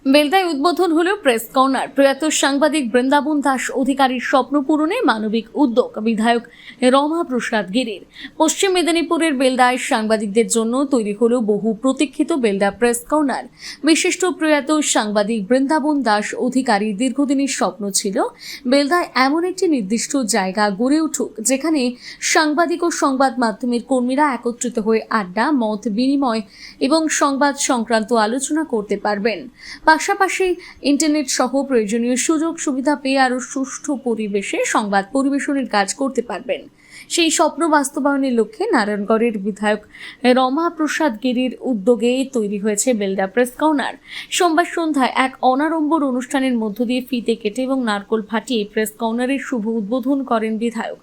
বেলদায় উদ্বোধন হলো press corner. প্রয়াত সাংবাদিক বৃন্দাবন দাস অধিকারীর স্বপ্ন পূরণে মানবিক উদ্যোগ বিধায়ক রমা প্রসাদ গিরির। পশ্চিম মেদিনীপুরের বেলদায় সাংবাদিকদের জন্য তৈরি হলো বহু প্রতীক্ষিত বেলদা প্রেস কর্নার। বিশিষ্ট প্রয়াত সাংবাদিক বৃন্দাবন দাস অধিকারীর দীর্ঘদিনের স্বপ্ন ছিল বেলদায় এমন একটি নির্দিষ্ট জায়গা গড়ে উঠুক যেখানে সাংবাদিক ও সংবাদ মাধ্যমের কর্মীরা একত্রিত হয়ে আড্ডা, মত বিনিময় এবং সংবাদ সংক্রান্ত আলোচনা করতে পারবেন। পাশাপাশি ইন্টারনেট সহ প্রয়োজনীয় সুযোগ সুবিধা পেয়ে আরও সুষ্ঠু পরিবেশে সংবাদ পরিবেশনের কাজ করতে পারবেন। সেই স্বপ্ন বাস্তবায়নের লক্ষ্যে নারায়ণগড়ের বিধায়ক রমা প্রসাদ গিরির উদ্যোগে তৈরি হয়েছে বেলদা প্রেস কর্নার। সোমবার সন্ধ্যায় এক অনাড়ম্বর অনুষ্ঠানের মধ্য দিয়ে ফিতে কেটে এবং নারকোল ফাটিয়ে প্রেস কর্নারের শুভ উদ্বোধন করেন বিধায়ক।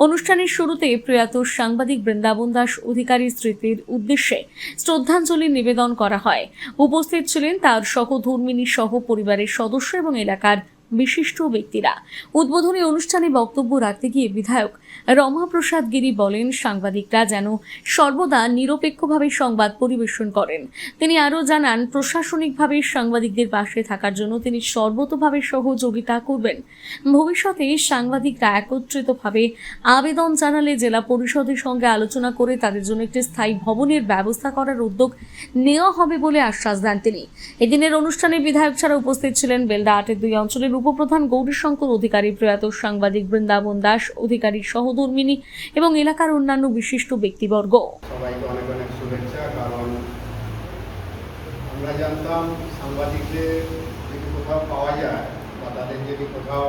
অনুষ্ঠানের শুরুতে প্রয়াত সাংবাদিক বৃন্দাবন দাস অধিকারীর স্মৃতির উদ্দেশ্যে শ্রদ্ধাঞ্জলি নিবেদন করা হয়। উপস্থিত ছিলেন তার সহধর্মিনী সহ পরিবারের সদস্য এবং এলাকার বিশিষ্ট ব্যক্তিরা। উদ্বোধনী অনুষ্ঠানে বক্তব্য রাখতে গিয়ে বিধায়ক রমা প্রসাদ গিরি বলেন, সাংবাদিকরা যেন সর্বদা নিরপেক্ষভাবে সংবাদ পরিবেশন করেন। তিনি আরও জানান, প্রশাসনিকভাবে সাংবাদিকদের পাশে থাকার জন্য তিনি সর্বতোভাবে সহযোগিতা করবেন। ভবিষ্যতে সাংবাদিকরা একত্রিতভাবে আবেদন জানালে জেলা পরিষদের সঙ্গে আলোচনা করে তাদের জন্য একটি স্থায়ী ভবনের ব্যবস্থা করার উদ্যোগ নেওয়া হবে বলে আশ্বাস দেন তিনি। এদিনের অনুষ্ঠানে বিধায়ক ছাড়া উপস্থিত ছিলেন বেলদা ৮-২ অঞ্চলের উপপ্রধান গৌরীশঙ্কর অধিকারী, প্রয়াত সাংবাদিক বৃন্দাবন দাস অধিকারীর সহধর্মিনী এবং এলাকার অন্যান্য বিশিষ্ট ব্যক্তিবর্গ। সবাইকে অনেক অনেক শুভেচ্ছা। কারণ আমরা জানতাম সাংবাদিকদের যদি কোথাও পাওয়া যায় বা তাদের যদি কোথাও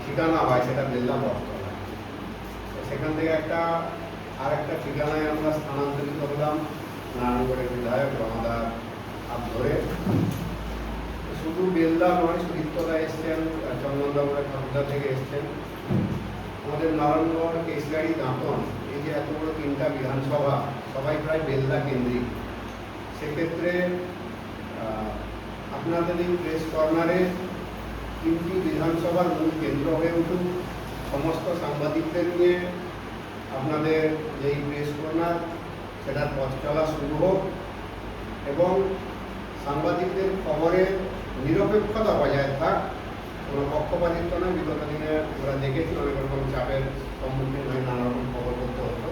ঠিকানা হয় সেটা বেলদা বটতলা। সেখান থেকে আরেকটা ঠিকানায় আমরা স্থানান্তরিত হলাম নারায়ণগড়ের বিধায়ক রমাদার হাত ধরে। শুধু বেলদা নয়, সুদীপ্তদা এসছেন, চন্দননগরের খাদ্যা থেকে এসছেন, আমাদের নারায়ণগড়, কেশগাড়ি, দাঁতন, এই যে এত বড় 3টা বিধানসভা সবাই প্রায় বেলদা কেন্দ্রিক। সেক্ষেত্রে আপনাদের এই প্রেস কর্নারে 3টি বিধানসভার মূল কেন্দ্র হয়ে উঠুক। সমস্ত সাংবাদিকদের নিয়ে আপনাদের যেই প্রেস কর্নার সেটার পথ চলা শুরু হোক এবং সাংবাদিকদের খবরে নিরপেক্ষতা বজায় থাক, কোনো পক্ষপাতিত্ব নয়। বিগত দিনে ওরা দেখেছি অনেক রকম চাপের সম্মুখীন হয়ে নানা রকম খবর করতে হতো।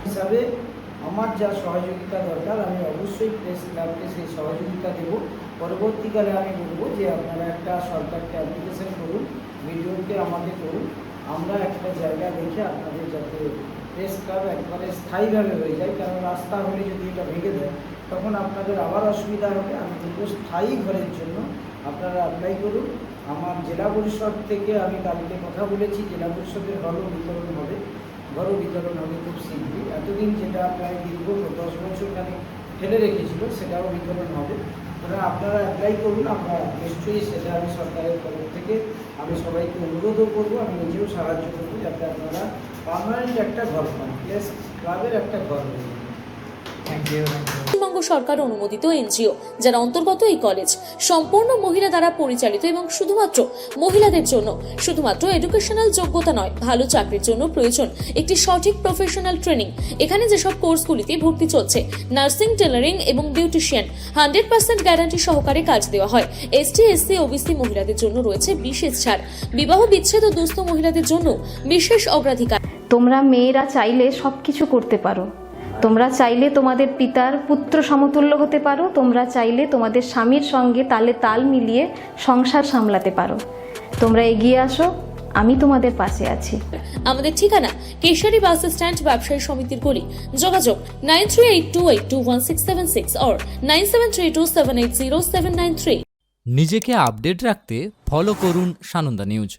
হিসাবে আমার যা সহযোগিতা দরকার আমি অবশ্যই প্রেস ক্লাবকে সেই সহযোগিতা দেব। পরবর্তীকালে আমি বলবো যে আপনারা একটা সরকারকে অ্যাপ্লিকেশন করুন, ভিডিওকে আমাকে করুন, আমরা একটা জায়গা দেখে আপনাদের যাতে প্রেস ক্লাব একবারে স্থায়ীভাবে হয়ে যায়। কারণ রাস্তা হলে যদি এটা ভেঙে দেয় তখন আপনাদের আবার অসুবিধা হবে। আমি বলবো স্থায়ী ঘরের জন্য আপনারা অ্যাপ্লাই করুন। আমার জেলা পরিষদ থেকে আমি কালকে কথা বলেছি, জেলা পরিষদের ঘরও বিতরণ হবে খুব শীঘ্রই। এতদিন যেটা প্রায় দীর্ঘ 10 বছর ফেলে রেখেছিল সেটাও বিতরণ হবে। সুতরাং আপনারা অ্যাপ্লাই করুন। আমরা নিশ্চয়ই সেটা আমি সরকারের তরফ থেকে আমি সবাইকে অনুরোধও করবো, আমি নিজেও সাহায্য করবো যাতে আপনারা পার্মানেন্ট একটা ঘর পান, প্লেস ক্লাবের একটা ঘর হয়ে যায়। পশ্চিমবঙ্গ সরকার অনুমোদিত এনজিও যার অন্তর্গত এই কলেজ সম্পূর্ণ মহিলা দ্বারা পরিচালিত এবং শুধুমাত্র মহিলাদের জন্য। শুধুমাত্র এডুকেশনাল যোগ্যতা নয়, ভালো চাকরির জন্য প্রয়োজন একটি সঠিক প্রফেশনাল ট্রেনিং। এখানে যেসব কোর্সগুলিতে ভর্তি চলছে নার্সিং, টেলারিং এবং বিউটিশিয়ান, 100% গ্যারান্টি সহকারে কাজ দেওয়া হয়। এসটি, এসসি, ওবিসি মহিলাদের জন্য রয়েছে বিশেষ ছাড়। বিবাহ বিচ্ছেদ ও দুস্থ মহিলাদের জন্য বিশেষ অগ্রাধিকার। তোমরা মেয়েরা চাইলে সবকিছু করতে পারো। তোমরা চাইলে তোমাদের পিতার পুত্র সমতুল্য হতে পারো। তোমরা চাইলে তোমাদের স্বামীর সঙ্গে তালে তাল মিলিয়ে সংসার সামলাতে পারো। তোমরা এগিয়ে আসো, আমি তোমাদের পাশে আছি। আমাদের ঠিকানা কেশারি বাস স্ট্যান্ড, ব্যবসায়ী সমিতির গলি। যোগাযোগ 9382821676 or 9732780793। নিজেকে আপডেট রাখতে ফলো করুন সানন্দা নিউজ।